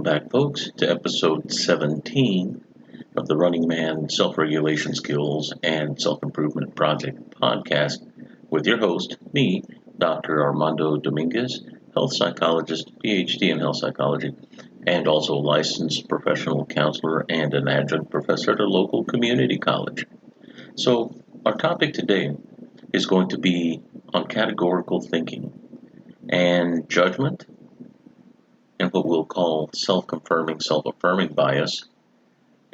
Welcome back, folks, to episode 17 of the Running Man Self-Regulation Skills and Self-Improvement Project podcast with your host, me, Dr. Armando Dominguez, health psychologist, PhD in health psychology, and also a licensed professional counselor and an adjunct professor at a local community college. So, our topic today is going to be on categorical thinking and judgment, and what we'll call self-confirming, self-affirming bias,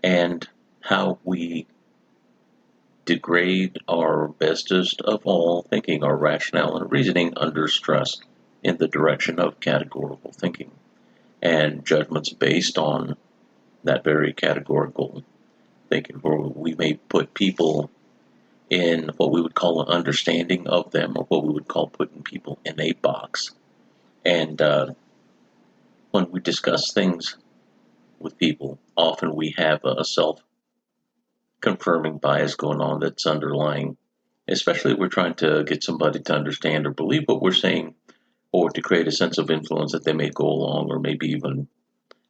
and how we degrade our bestest of all thinking, our rationale and reasoning under stress in the direction of categorical thinking. And judgments based on that very categorical thinking, where we may put people in what we would call an understanding of them, or what we would call putting people in a box. And when we discuss things with people, often we have a self-confirming bias going on that's underlying, especially if we're trying to get somebody to understand or believe what we're saying, or to create a sense of influence that they may go along, or maybe even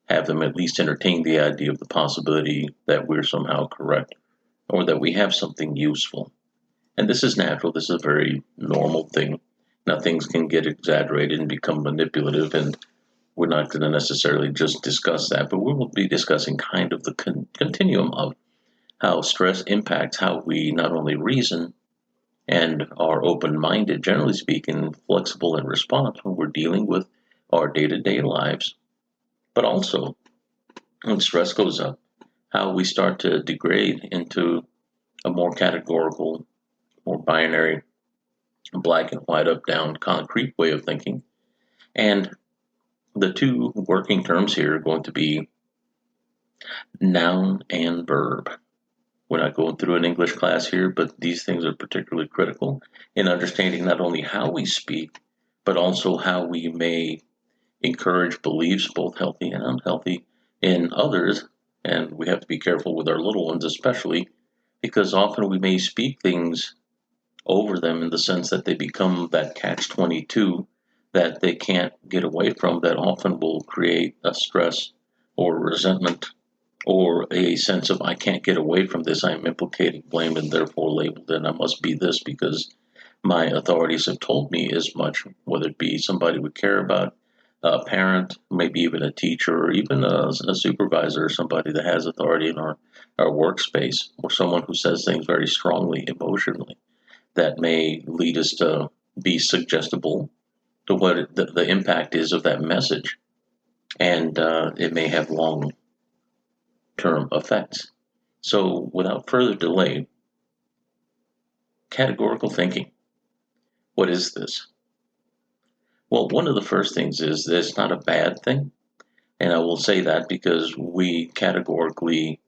have them at least entertain the idea of the possibility that we're somehow correct, or that we have something useful. And this is natural. This is a very normal thing. Now, things can get exaggerated and become manipulative, and we're not going to necessarily just discuss that, but we will be discussing kind of the continuum of how stress impacts how we not only reason and are open-minded, generally speaking, flexible in response when we're dealing with our day-to-day lives, but also when stress goes up, how we start to degrade into a more categorical, more binary, black and white, up, down, concrete way of thinking. And the two working terms here are going to be noun and verb. We're not going through an English class here, but these things are particularly critical in understanding not only how we speak, but also how we may encourage beliefs, both healthy and unhealthy, in others. And we have to be careful with our little ones especially, because often we may speak things over them in the sense that they become that catch-22 that they can't get away from, that often will create a stress or resentment or a sense of, I can't get away from this, I'm implicated, blamed, and therefore labeled, and I must be this because my authorities have told me as much, whether it be somebody we care about, a parent, maybe even a teacher, or even a supervisor, or somebody that has authority in our workspace, or someone who says things very strongly emotionally that may lead us to be suggestible to what the impact is of that message. And it may have long-term effects. So without further delay, categorical thinking. What is this? Well, one of the first things is that it's not a bad thing. And I will say that because we categorically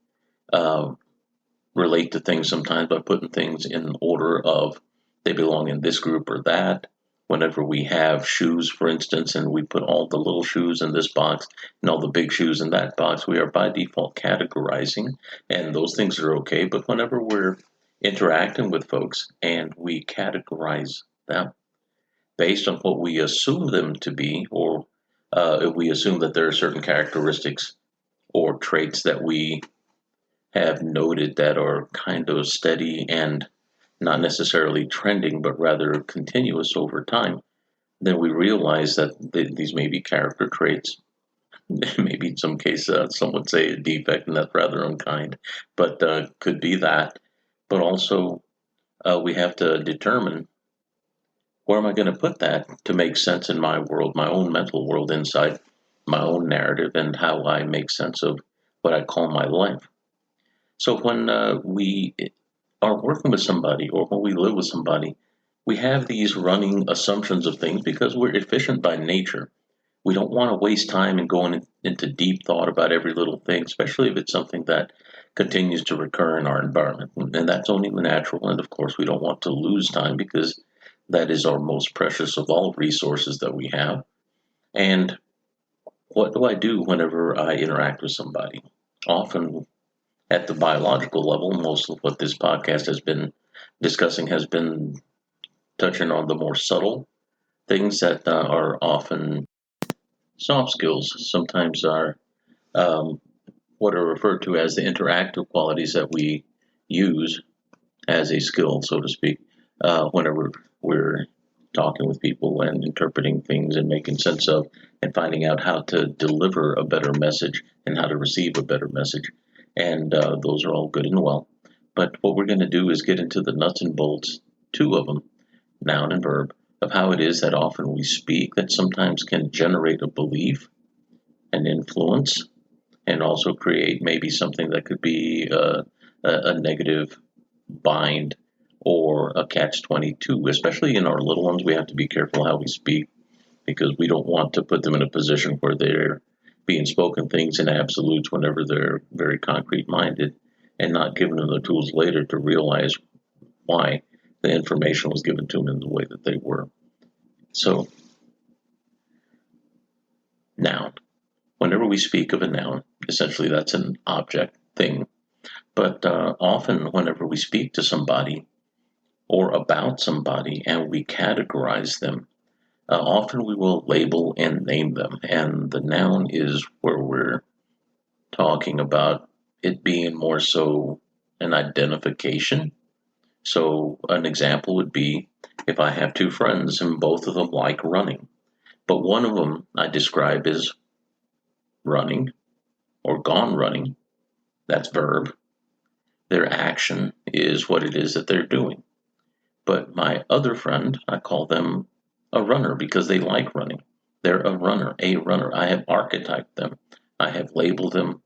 relate to things sometimes by putting things in order of they belong in this group or that. Whenever we have shoes, for instance, and we put all the little shoes in this box and all the big shoes in that box, we are by default categorizing, and those things are okay. But whenever we're interacting with folks and we categorize them based on what we assume them to be, or if we assume that there are certain characteristics or traits that we have noted that are kind of steady and not necessarily trending, but rather continuous over time, then we realize that these may be character traits. Maybe in some cases, some would say a defect, and that's rather unkind, but could be that. But also, we have to determine, where am I going to put that to make sense in my world, my own mental world, inside my own narrative, and how I make sense of what I call my life. So when we are working with somebody, or when we live with somebody, we have these running assumptions of things because we're efficient by nature. We don't want to waste time in going into deep thought about every little thing, especially if it's something that continues to recur in our environment. And that's only natural. And of course, we don't want to lose time because that is our most precious of all resources that we have. And what do I do whenever I interact with somebody? Often, at the biological level, most of what this podcast has been discussing has been touching on the more subtle things that are often soft skills. Sometimes are Um, what are referred to as the interactive qualities that we use as a skill, so to speak, whenever we're talking with people and interpreting things and making sense of and finding out how to deliver a better message and how to receive a better message. And those are all good and well. But what we're going to do is get into the nuts and bolts, two of them, noun and verb, of how it is that often we speak that sometimes can generate a belief, an influence, and also create maybe something that could be a negative bind or a catch 22. Especially in our little ones, we have to be careful how we speak because we don't want to put them in a position where they're being spoken things in absolutes whenever they're very concrete minded and not giving them the tools later to realize why the information was given to them in the way that they were. So, noun. Whenever we speak of a noun, essentially that's an object thing. But often, whenever we speak to somebody or about somebody and we categorize them, often we will label and name them. And the noun is where we're talking about it being more so an identification. So, an example would be if I have two friends and both of them like running, but one of them I describe as running or gone running, that's verb. Their action is what it is that they're doing. But my other friend, I call them a runner because they like running. They're a runner, a runner. I have archetyped them. I have labeled them.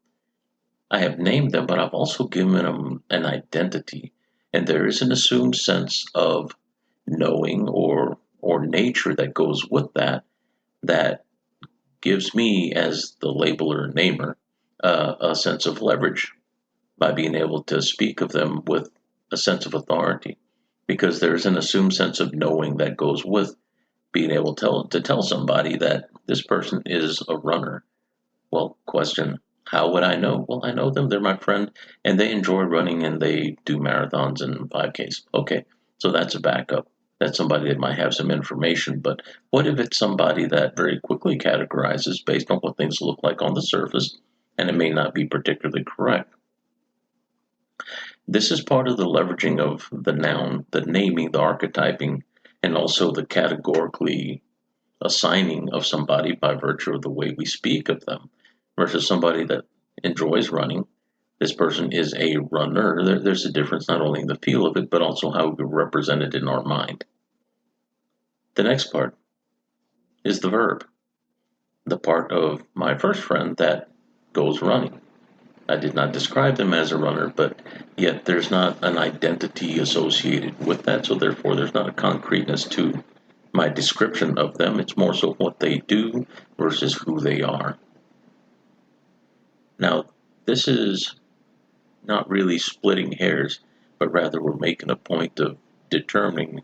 I have named them, but I've also given them an identity. And there is an assumed sense of knowing or nature that goes with that that gives me, as the labeler namer, a sense of leverage by being able to speak of them with a sense of authority because there's an assumed sense of knowing that goes with being able to tell somebody that this person is a runner. Well, question, how would I know? Well, I know them, they're my friend, and they enjoy running and they do marathons and 5Ks. Okay, so that's a backup. That's somebody that might have some information, but what if it's somebody that very quickly categorizes based on what things look like on the surface, and it may not be particularly correct? This is part of the leveraging of the noun, the naming, the archetyping, and also the categorically assigning of somebody by virtue of the way we speak of them versus somebody that enjoys running. This person is a runner. There's a difference not only in the feel of it, but also how we represent it in our mind. The next part is the verb, the part of my first friend that goes running. I did not describe them as a runner, but yet there's not an identity associated with that, so therefore there's not a concreteness to my description of them. It's more so what they do versus who they are. Now, this is not really splitting hairs, but rather we're making a point of determining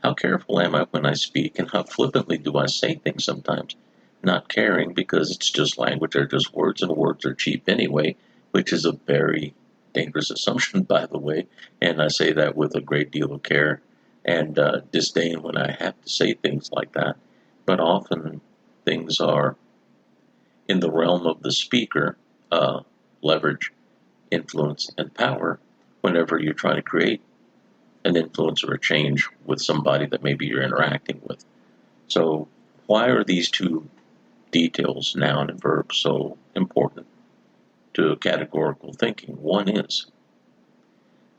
how careful am I when I speak and how flippantly do I say things sometimes, not caring because it's just language or just words, and words are cheap anyway, which is a very dangerous assumption, by the way, and I say that with a great deal of care and disdain when I have to say things like that. But often things are in the realm of the speaker, leverage, influence, and power whenever you're trying to create an influence or a change with somebody that maybe you're interacting with. So, why are these two details, noun and verb, so important to categorical thinking? One is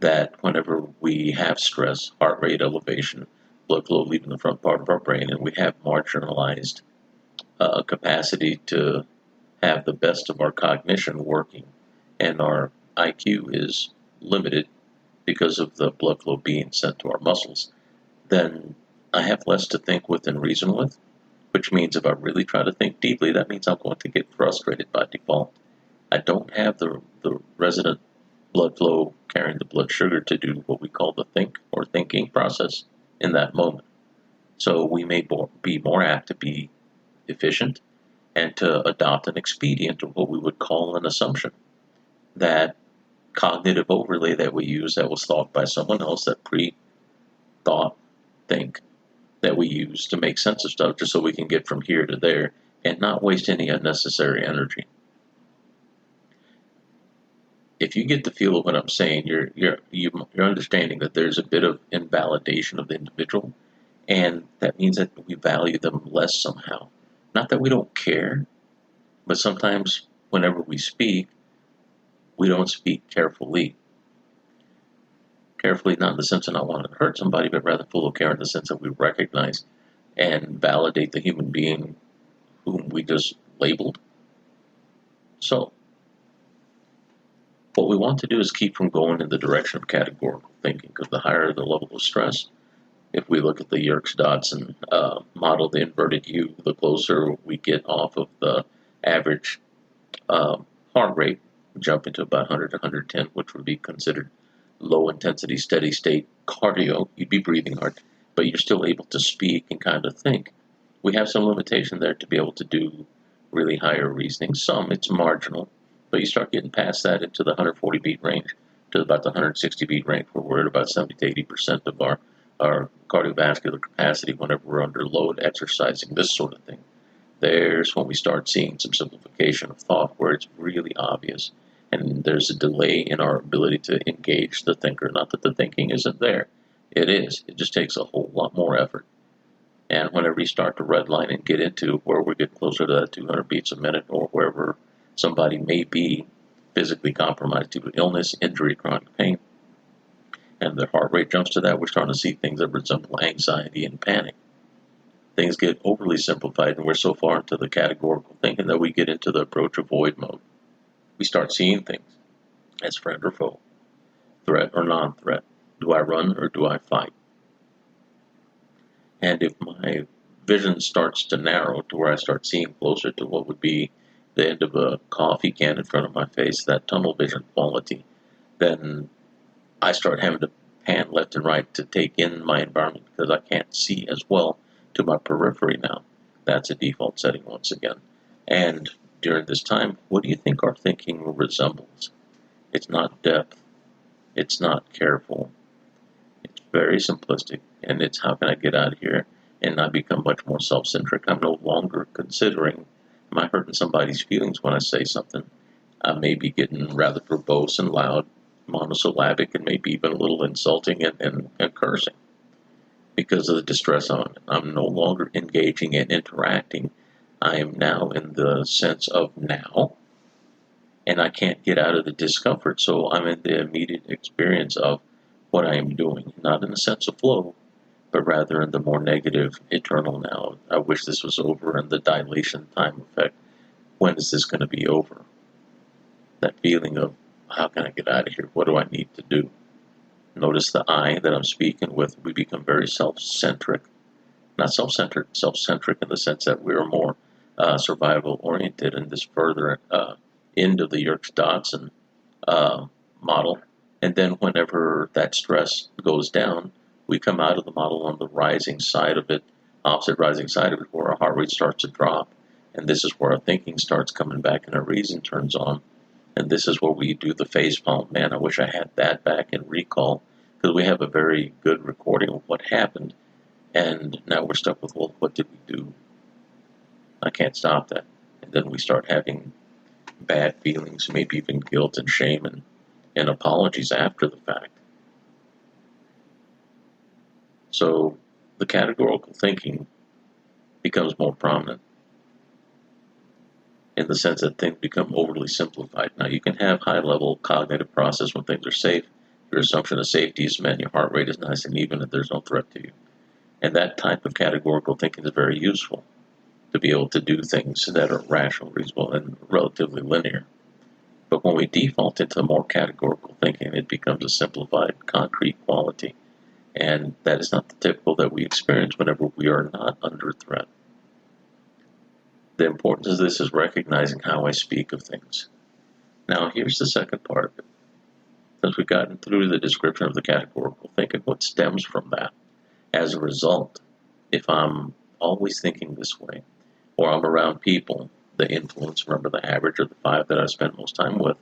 that whenever we have stress, heart rate elevation, blood flow leaving the front part of our brain, and we have marginalized capacity to have the best of our cognition working, and our IQ is limited because of the blood flow being sent to our muscles, then I have less to think with and reason with, which means if I really try to think deeply, that means I'm going to get frustrated by default. I don't have the resident blood flow carrying the blood sugar to do what we call the think or thinking process in that moment. So we may be more apt to be efficient and to adopt an expedient or what we would call an assumption. That cognitive overlay that we use that was thought by someone else, that pre-thought think that we use to make sense of stuff just so we can get from here to there and not waste any unnecessary energy. if you get the feel of what I'm saying, you're understanding that there's a bit of invalidation of the individual, and that means that we value them less somehow. Not that we don't care, but sometimes whenever we speak, we don't speak carefully. Carefully, not in the sense of not wanting to hurt somebody, but rather full of care in the sense that we recognize and validate the human being whom we just labeled. So, what we want to do is keep from going in the direction of categorical thinking, because the higher the level of stress, if we look at the Yerkes-Dodson model, the inverted U, the closer we get off of the average heart rate, jumping to about 100 to 110, which would be considered low intensity, steady state cardio. You'd be breathing hard, but you're still able to speak and kind of think. We have some limitation there to be able to do really higher reasoning. Some, it's marginal, but you start getting past that into the 140 beat range to about the 160 beat range, where we're at about 70 to 80% of our cardiovascular capacity whenever we're under load exercising, this sort of thing. There's when we start seeing some simplification of thought where it's really obvious, and there's a delay in our ability to engage the thinker. Not that the thinking isn't there. It is. It just takes a whole lot more effort. And whenever you start to redline and get into where we get closer to that 200 beats a minute, or wherever somebody may be physically compromised due to illness, injury, chronic pain, and their heart rate jumps to that, we're starting to see things that resemble anxiety and panic. Things get overly simplified, and we're so far into the categorical thinking that we get into the approach avoid mode. We start seeing things as friend or foe, threat or non-threat. Do I run or do I fight? And if my vision starts to narrow to where I start seeing closer to what would be the end of a coffee can in front of my face, that tunnel vision quality, then I start having to pan left and right to take in my environment because I can't see as well to my periphery now. That's a default setting once again. And during this time, what do you think our thinking resembles? It's not depth. It's not careful. It's very simplistic. And it's how can I get out of here and not become much more self-centric? I'm no longer considering, am I hurting somebody's feelings when I say something? I may be getting rather verbose and loud, monosyllabic, and maybe even a little insulting and cursing because of the distress on it. I'm no longer engaging and interacting. I am now in the sense of now, and I can't get out of the discomfort. So I'm in the immediate experience of what I am doing, not in the sense of flow, but rather in the more negative, eternal now. I wish this was over, and the dilation time effect. When is this going to be over? That feeling of, how can I get out of here? What do I need to do? Notice the I that I'm speaking with. We become very self-centric. Not self-centered, self-centric in the sense that we're more survival-oriented in this further end of the Yerkes-Dodson model. And then whenever that stress goes down, we come out of the model on the rising side of it, opposite rising side of it, where our heart rate starts to drop. And this is where our thinking starts coming back and our reason turns on. And this is where we do the facepalm. Man, I wish I had that back and recall, because we have a very good recording of what happened. And now we're stuck with, well, what did we do? I can't stop that. And then we start having bad feelings, maybe even guilt and shame and apologies after the fact. So the categorical thinking becomes more prominent in the sense that things become overly simplified. Now, you can have high-level cognitive process when things are safe. Your assumption of safety is met, your heart rate is nice and even, and there's no threat to you. And that type of categorical thinking is very useful to be able to do things that are rational, reasonable, and relatively linear. But when we default into more categorical thinking, it becomes a simplified, concrete quality. And that is not the typical that we experience whenever we are not under threat. The importance of this is recognizing how I speak of things. Now, here's the second part of it. Since we've gotten through the description of the categorical thinking, what stems from that? As a result, if I'm always thinking this way, or I'm around people, the influence, remember the average of the 5 that I spend most time with,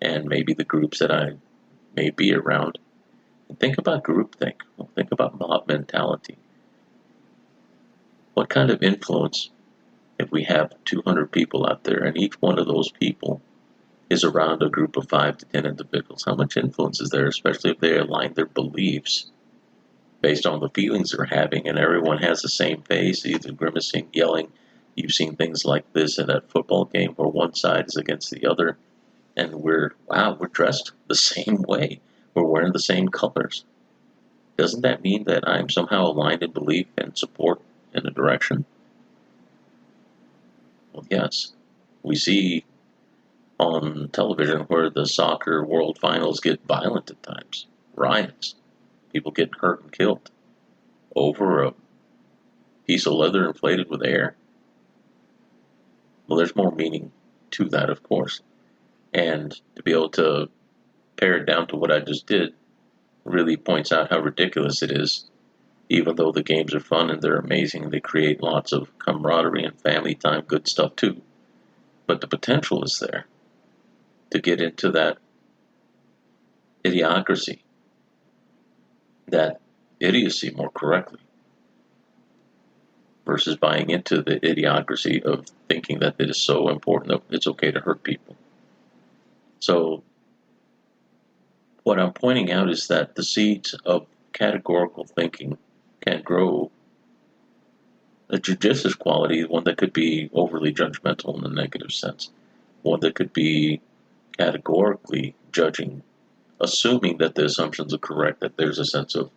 and maybe the groups that I may be around, think about groupthink. Think about mob mentality. What kind of influence if we have 200 people out there and each one of those people is around a group of 5 to 10 individuals. How much influence is there, especially if they align their beliefs based on the feelings they're having, and everyone has the same face, either grimacing, yelling. You've seen things like this in a football game where one side is against the other, and we're dressed the same way. We're wearing the same colors. Doesn't that mean that I'm somehow aligned in belief and support in a direction? Well, yes. We see on television where the soccer world finals get violent at times, riots, people getting hurt and killed over a piece of leather inflated with air. Well, there's more meaning to that, of course. And to be able to pare it down to what I just did really points out how ridiculous it is. Even though the games are fun and they're amazing, they create lots of camaraderie and family time, good stuff too. But the potential is there to get into that idiocracy, that idiocy more correctly, versus buying into the idiocracy of thinking that it is so important that it's okay to hurt people. So what I'm pointing out is that the seeds of categorical thinking can grow a judicious quality, one that could be overly judgmental in a negative sense, one that could be categorically judging, assuming that the assumptions are correct, that there's a sense of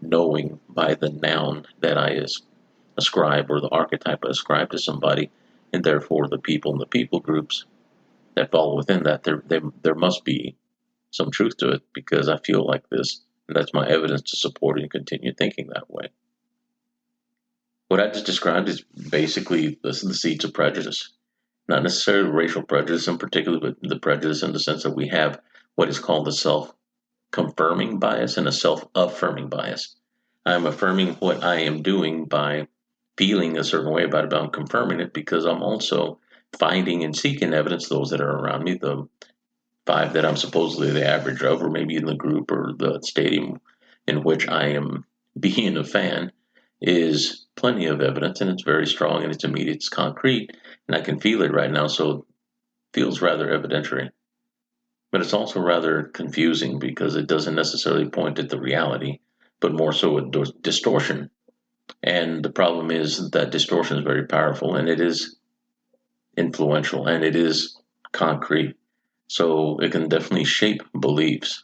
knowing by the noun that I ascribe or the archetype I ascribe to somebody, and therefore the people and the people groups that fall within that, there must be some truth to it because I feel like this, and that's my evidence to support it and continue thinking that way. What I just described is basically the seeds of prejudice. Not necessarily racial prejudice in particular, but the prejudice in the sense that we have what is called a self-confirming bias and a self-affirming bias. I'm affirming what I am doing by feeling a certain way about it, but I'm confirming it because I'm also finding and seeking evidence, those that are around me, the 5 that I'm supposedly the average of, or maybe in the group or the stadium in which I am being a fan, is plenty of evidence, and it's very strong and it's immediate, it's concrete, and I can feel it right now, so it feels rather evidentiary. But it's also rather confusing because it doesn't necessarily point at the reality, but more so a distortion. And the problem is that distortion is very powerful and it is influential and it is concrete. So it can definitely shape beliefs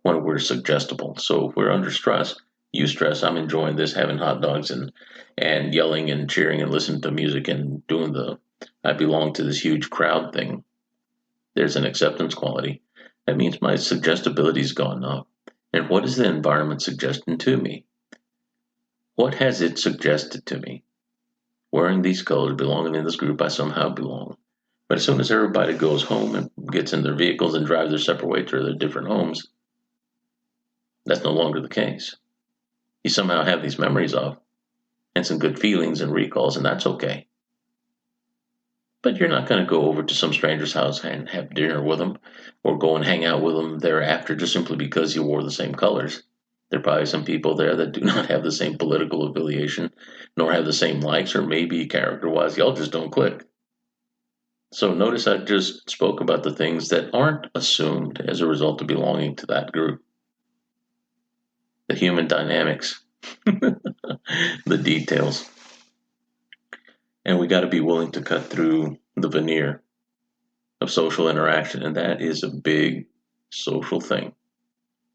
when we're suggestible. So if we're under stress, eustress, I'm enjoying this, having hot dogs and yelling and cheering and listening to music and doing the I belong to this huge crowd thing. There's an acceptance quality. That means my suggestibility's gone up. And what is the environment suggesting to me? What has it suggested to me? Wearing these colors, belonging in this group, I somehow belong. But as soon as everybody goes home and gets in their vehicles and drives their separate way to their different homes, that's no longer the case. You somehow have these memories of and some good feelings and recalls, and that's okay. But you're not going to go over to some stranger's house and have dinner with them or go and hang out with them thereafter just simply because you wore the same colors. There are probably some people there that do not have the same political affiliation, nor have the same likes, or maybe character-wise, y'all just don't click. So notice I just spoke about the things that aren't assumed as a result of belonging to that group. The human dynamics, the details. And we got to be willing to cut through the veneer of social interaction, and that is a big social thing.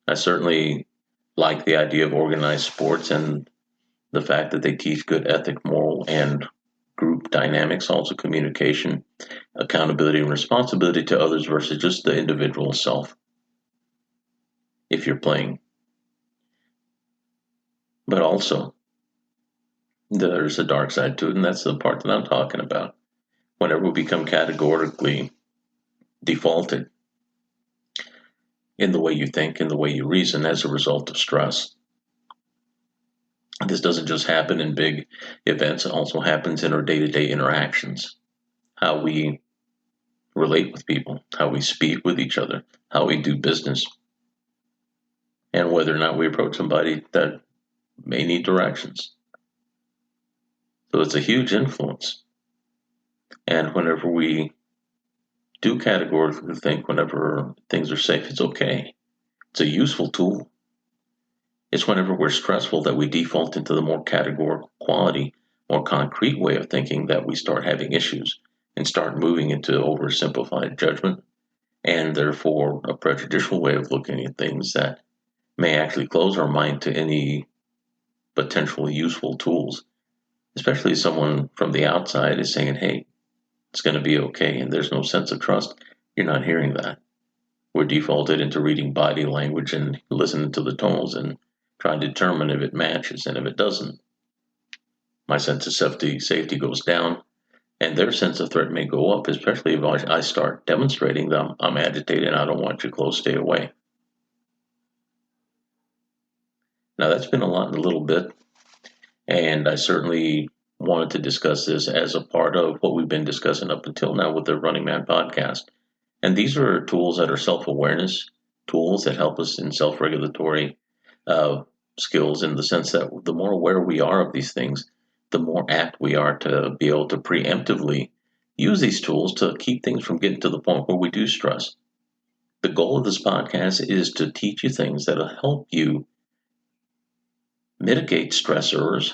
I certainly like the idea of organized sports and the fact that they teach good ethic, moral, and group dynamics, also communication, accountability, and responsibility to others versus just the individual self if you're playing. But also, there's a dark side to it, and that's the part that I'm talking about. Whenever we become categorically defaulted in the way you think, in the way you reason as a result of stress. This doesn't just happen in big events, it also happens in our day-to-day interactions. How we relate with people, how we speak with each other, how we do business, and whether or not we approach somebody that may need directions. So it's a huge influence. And whenever we do categorically think whenever things are safe, it's okay. It's a useful tool. It's whenever we're stressful that we default into the more categorical quality, more concrete way of thinking that we start having issues and start moving into oversimplified judgment and therefore a prejudicial way of looking at things that may actually close our mind to any potentially useful tools, especially if someone from the outside is saying, hey, it's going to be okay, and there's no sense of trust. You're not hearing that. We're defaulted into reading body language and listening to the tones and trying to determine if it matches, and if it doesn't, my sense of safety goes down, and their sense of threat may go up, especially if I start demonstrating them. I'm agitated and I don't want you close, stay away. Now, that's been a lot in a little bit, and I certainly wanted to discuss this as a part of what we've been discussing up until now with the Running Man podcast. And these are tools that are self-awareness, tools that help us in self-regulatory skills, in the sense that the more aware we are of these things, the more apt we are to be able to preemptively use these tools to keep things from getting to the point where we do stress. The goal of this podcast is to teach you things that will help you mitigate stressors,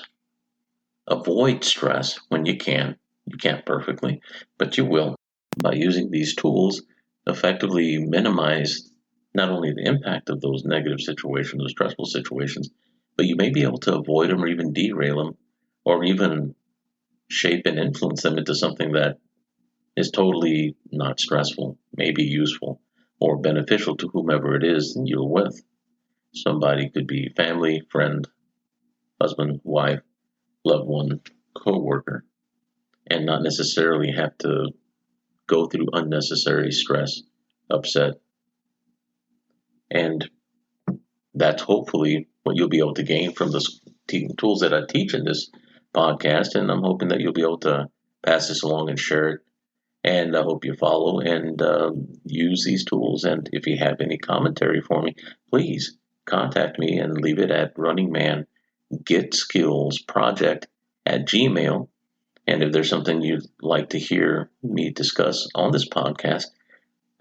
avoid stress when you can. You can't perfectly, but you will. By using these tools, effectively minimize not only the impact of those negative situations, those stressful situations, but you may be able to avoid them or even derail them, or even shape and influence them into something that is totally not stressful, maybe useful or beneficial to whomever it is you're with. Somebody could be family, friend, husband, wife, loved one, co-worker, and not necessarily have to go through unnecessary stress, upset. And that's hopefully what you'll be able to gain from the tools that I teach in this podcast. And I'm hoping that you'll be able to pass this along and share it. And I hope you follow and use these tools. And if you have any commentary for me, please contact me and leave it at runningmangetskillsproject@gmail.com. And if there's something you'd like to hear me discuss on this podcast,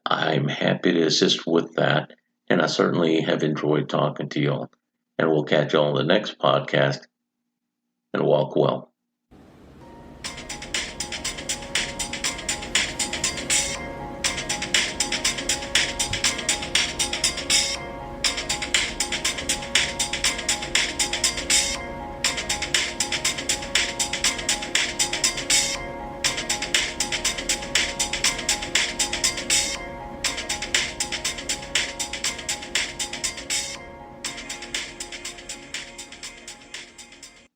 I'm happy to assist with that. And I certainly have enjoyed talking to y'all. And we'll catch y'all on the next podcast, and walk well.